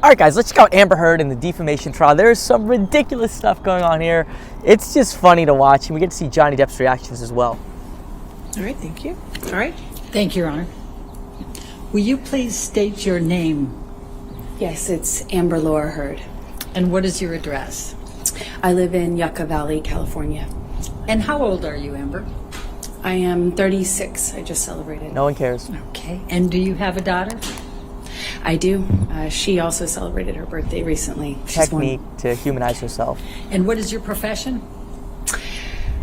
All right, guys, let's check out Amber Heard and the defamation trial. There's some ridiculous stuff going on here. It's just funny to watch, and we get to see Johnny Depp's reactions as well. All right, thank you. All right. Thank you, Your Honor. Will you please state your name? Yes, it's Amber Laura Heard. And what is your address? I live in Yucca Valley, California. And how old are you, Amber? I am 36. I just celebrated. No one cares. Okay. And do you have a daughter? I do. She also celebrated her birthday recently. Technique to humanize herself. And what is your profession?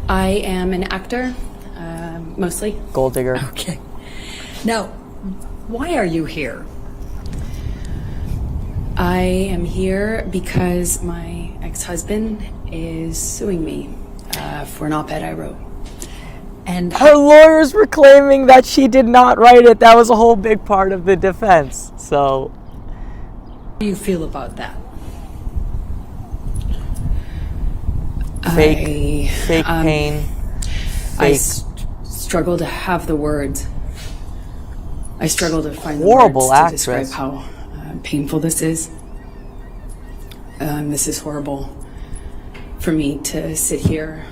I am an actor, mostly. Gold digger. Okay. Now, why are you here? I am here because my ex-husband is suing me for an op-ed I wrote. And Her lawyers were claiming that she did not write it. That was a whole big part of the defense. So, how do you feel about that? fake pain. I Fake. struggle to have the words. I struggle to find Horrible the words to actress. describe how painful this is. This is horrible for me to sit here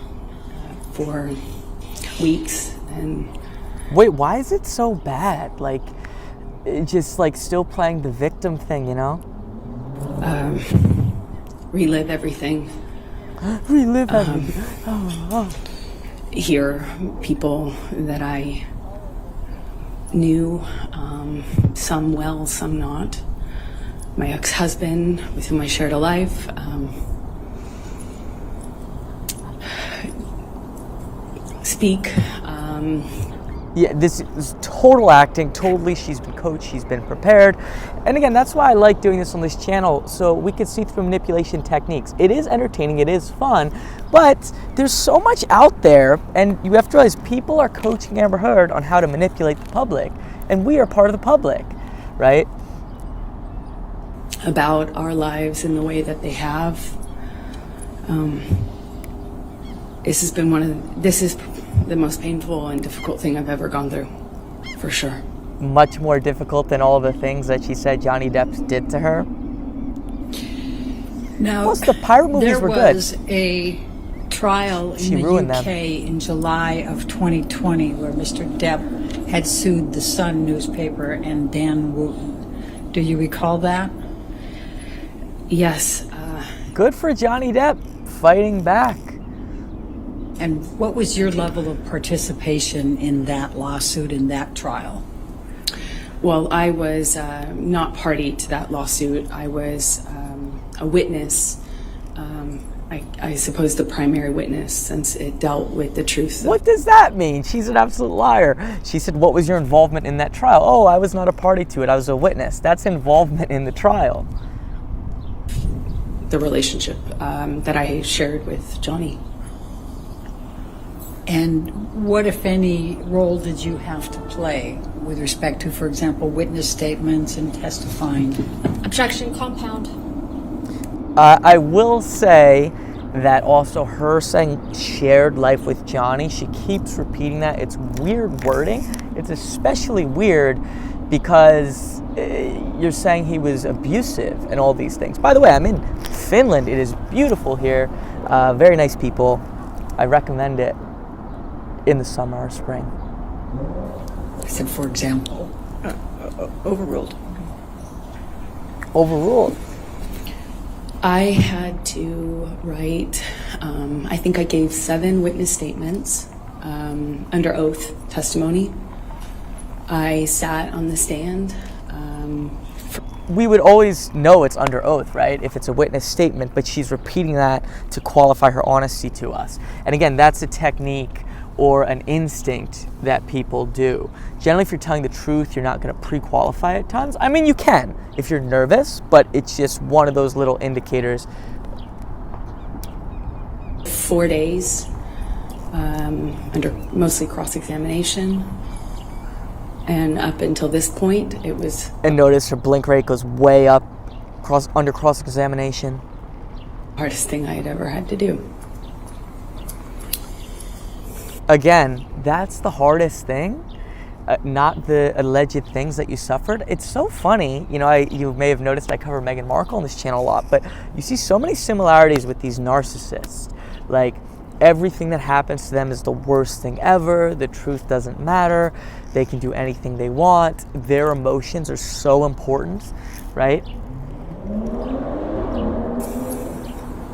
for weeks and Wait, why is it so bad? Like, just like still playing the victim thing, you know? relive everything. Relive everything. Hear people that I knew, some well, some not. My ex-husband, with whom I shared a life. Speak. Yeah, this is total acting. Totally, she's been coached, she's been prepared. And again, that's why I like doing this on this channel, so we can see through manipulation techniques. It is entertaining, it is fun, but there's so much out there, and you have to realize people are coaching Amber Heard on how to manipulate the public, and we are part of the public, right? About our lives in the way that they have. This is the most painful and difficult thing I've ever gone through, for sure. Much more difficult than all the things that she said Johnny Depp did to her. Now, Plus, the pirate movies were good. There was a trial in She the ruined UK them. in July of 2020 where Mr. Depp had sued the Sun newspaper and Dan Wooten. Do you recall that? Yes. Good for Johnny Depp fighting back. And what was your level of participation in that lawsuit, in that trial? Well, I was not party to that lawsuit. I was a witness. I suppose the primary witness, since it dealt with the truth. What does that mean? She's an absolute liar. She said, what was your involvement in that trial? Oh, I was not a party to it. I was a witness. That's involvement in the trial. The relationship that I shared with Johnny. And what, if any, role did you have to play with respect to, for example, witness statements and testifying? Objection, compound. I will say that also her saying shared life with Johnny, she keeps repeating that. It's weird wording. It's especially weird because you're saying he was abusive and all these things. By the way, I'm in Finland. It is beautiful here. Very nice people. I recommend it in the summer or spring. I said, for example. Overruled. Overruled. I had to write, I think I gave 7 witness statements under oath testimony. I sat on the stand. We would always know it's under oath, right? If it's a witness statement, but she's repeating that to qualify her honesty to us. And again, that's a technique or an instinct that people do. Generally, if you're telling the truth, you're not going to pre-qualify at times. I mean, you can if you're nervous, but it's just one of those little indicators. 4 days under mostly cross-examination. And up until this point, it was... And notice her blink rate goes way up under cross-examination. the hardest thing I had ever had to do. Again, that's the hardest thing. not the alleged things that you suffered. It's so funny, you may have noticed I cover Meghan Markle on this channel a lot, but you see so many similarities with these narcissists. Like, everything that happens to them is the worst thing ever. The truth doesn't matter. They can do anything they want. Their emotions are so important, right?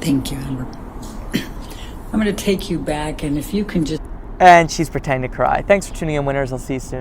Thank you, Amber. I'm going to take you back, and if you can just... And she's pretending to cry. Thanks for tuning in, winners. I'll see you soon.